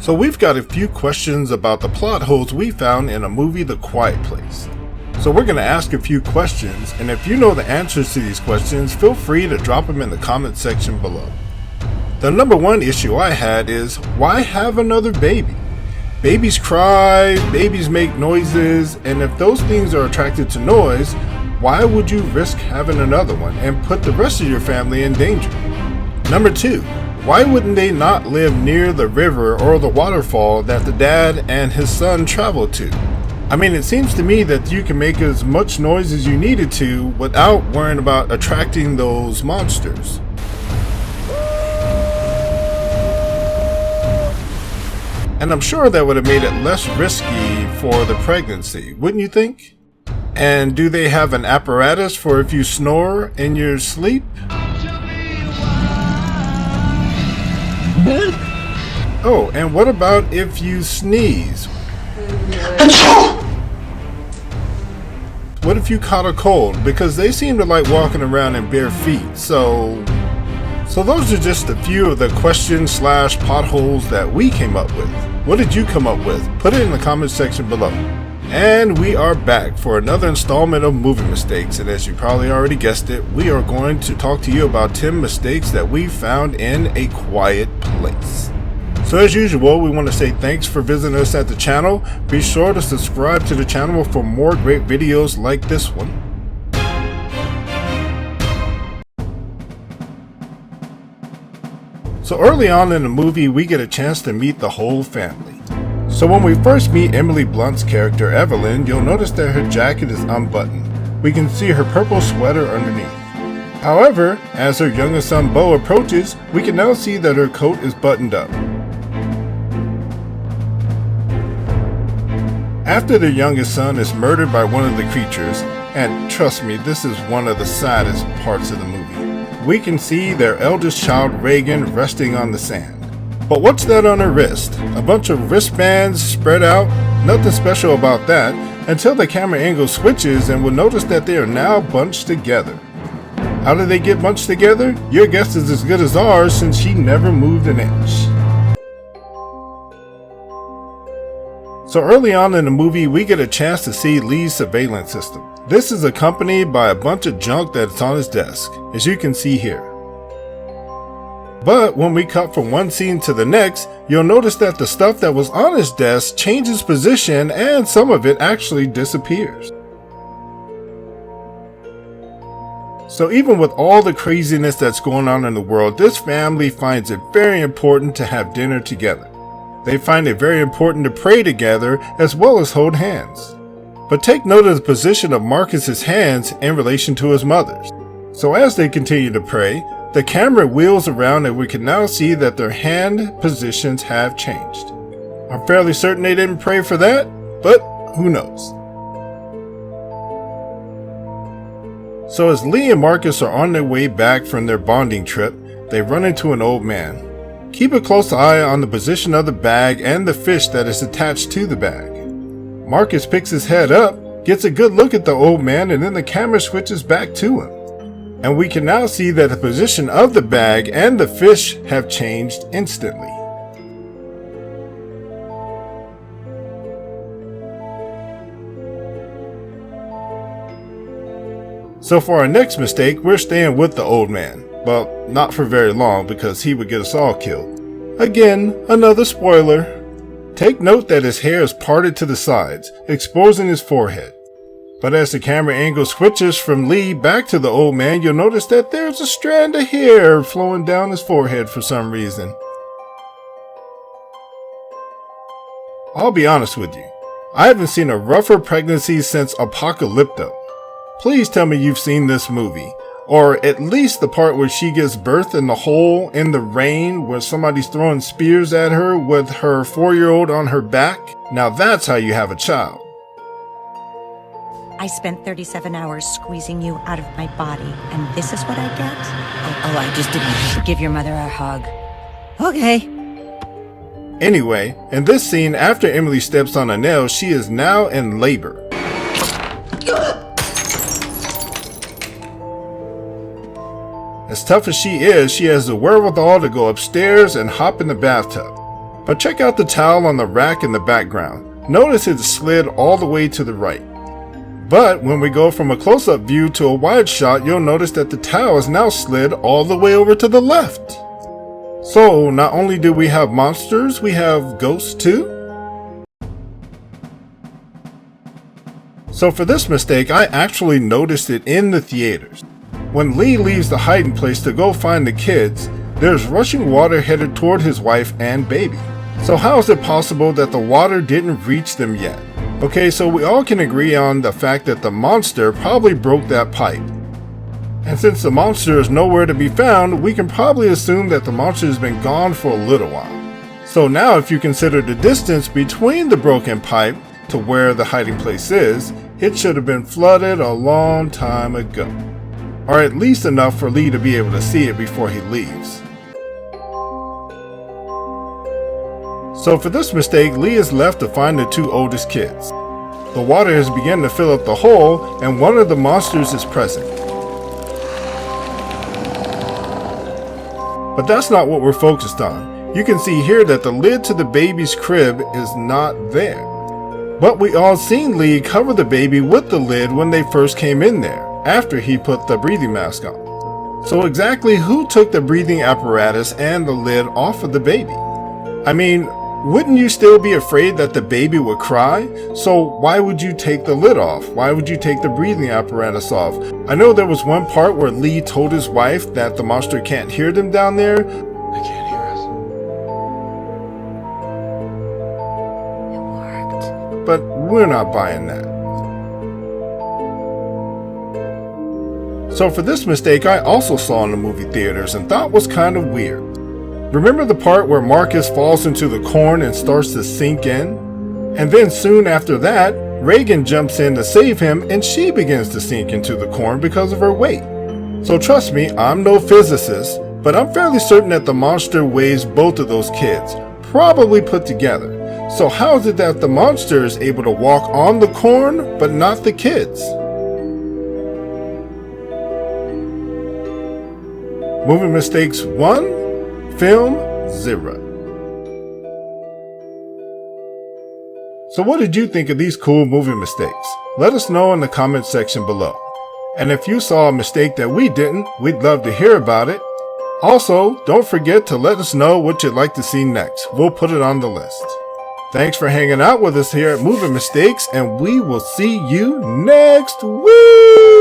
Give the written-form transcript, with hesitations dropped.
So we've got a few questions about the plot holes we found in a movie, The Quiet Place. So we're going to ask a few questions, and if you know the answers to these questions, feel free to drop them in the comment section below. The number one issue I had is, why have another baby? Babies cry, babies make noises, and if those things are attracted to noise, why would you risk having another one and put the rest of your family in danger? Number two, why wouldn't they not live near the river or the waterfall that the dad and his son traveled to? I mean, it seems to me that you can make as much noise as you needed to without worrying about attracting those monsters. And I'm sure that would have made it less risky for the pregnancy, wouldn't you think? And do they have an apparatus for if you snore in your sleep? Oh, and what about if you sneeze? What if you caught a cold? Because they seem to like walking around in bare feet, so those are just a few of the questions / potholes that we came up with. What did you come up with? Put it in the comment section below. And we are back for another installment of Movie Mistakes, and as you probably already guessed it, we are going to talk to you about 10 mistakes that we found in A Quiet Place. So as usual, we want to say thanks for visiting us at the channel. Be sure to subscribe to the channel for more great videos like this one. So early on in the movie, we get a chance to meet the whole family. So when we first meet Emily Blunt's character Evelyn, you'll notice that her jacket is unbuttoned. We can see her purple sweater underneath. However, as her youngest son Beau approaches, we can now see that her coat is buttoned up. After their youngest son is murdered by one of the creatures, and trust me, this is one of the saddest parts of the movie, we can see their eldest child Reagan resting on the sand. But what's that on her wrist? A bunch of wristbands spread out? Nothing special about that, until the camera angle switches and we'll notice that they are now bunched together. How did they get bunched together? Your guess is as good as ours, since she never moved an inch. So early on in the movie, we get a chance to see Lee's surveillance system. This is accompanied by a bunch of junk that's on his desk, as you can see here. But when we cut from one scene to the next, you'll notice that the stuff that was on his desk changes position and some of it actually disappears. So even with all the craziness that's going on in the world, this family finds it very important to have dinner together. They find it very important to pray together as well as hold hands. But take note of the position of Marcus's hands in relation to his mother's. So as they continue to pray, the camera wheels around and we can now see that their hand positions have changed. I'm fairly certain they didn't pray for that, but who knows. So as Lee and Marcus are on their way back from their bonding trip, they run into an old man. Keep a close eye on the position of the bag and the fish that is attached to the bag. Marcus picks his head up, gets a good look at the old man, and then the camera switches back to him. And we can now see that the position of the bag and the fish have changed instantly. So for our next mistake, we're staying with the old man. Well, not for very long because he would get us all killed. Again, another spoiler. Take note that his hair is parted to the sides, exposing his forehead. But as the camera angle switches from Lee back to the old man, you'll notice that there's a strand of hair flowing down his forehead for some reason. I'll be honest with you, I haven't seen a rougher pregnancy since Apocalypto. Please tell me you've seen this movie, or at least the part where she gives birth in the hole in the rain where somebody's throwing spears at her with her 4-year-old on her back. Now that's how you have a child. I spent 37 hours squeezing you out of my body, and this is what I get? Oh, I just didn't give your mother a hug. Okay. Anyway, in this scene, after Emily steps on a nail, she is now in labor. As tough as she has the wherewithal to go upstairs and hop in the bathtub. But check out the towel on the rack in the background. Notice it slid all the way to the right. But when we go from a close-up view to a wide shot, you'll notice that the towel is now slid all the way over to the left. So not only do we have monsters, we have ghosts too. So for this mistake, I actually noticed it in the theaters. When Lee leaves the hiding place to go find the kids, there's rushing water headed toward his wife and baby. So how is it possible that the water didn't reach them yet? Okay, so we all can agree on the fact that the monster probably broke that pipe. And since the monster is nowhere to be found, we can probably assume that the monster has been gone for a little while. So now if you consider the distance between the broken pipe to where the hiding place is, it should have been flooded a long time ago. Or at least enough for Lee to be able to see it before he leaves. So for this mistake, Lee is left to find the two oldest kids. The water has begun to fill up the hole, and one of the monsters is present. But that's not what we're focused on. You can see here that the lid to the baby's crib is not there. But we all seen Lee cover the baby with the lid when they first came in there, after he put the breathing mask on. So exactly who took the breathing apparatus and the lid off of the baby? I mean, wouldn't you still be afraid that the baby would cry? So why would you take the lid off? Why would you take the breathing apparatus off? I know there was one part where Lee told his wife that the monster can't hear them down there. They can't hear us. It worked. But we're not buying that. So for this mistake, I also saw in the movie theaters and thought was kind of weird. Remember the part where Marcus falls into the corn and starts to sink in? And then soon after that, Reagan jumps in to save him and she begins to sink into the corn because of her weight. So trust me, I'm no physicist, but I'm fairly certain that the monster weighs both of those kids, probably put together. So how is it that the monster is able to walk on the corn, but not the kids? Movie mistakes 1. Film 0. So what did you think of these cool movie mistakes? Let us know in the comment section below. And if you saw a mistake that we didn't, we'd love to hear about it. Also, don't forget to let us know what you'd like to see next. We'll put it on the list. Thanks for hanging out with us here at Movie Mistakes, and we will see you next week!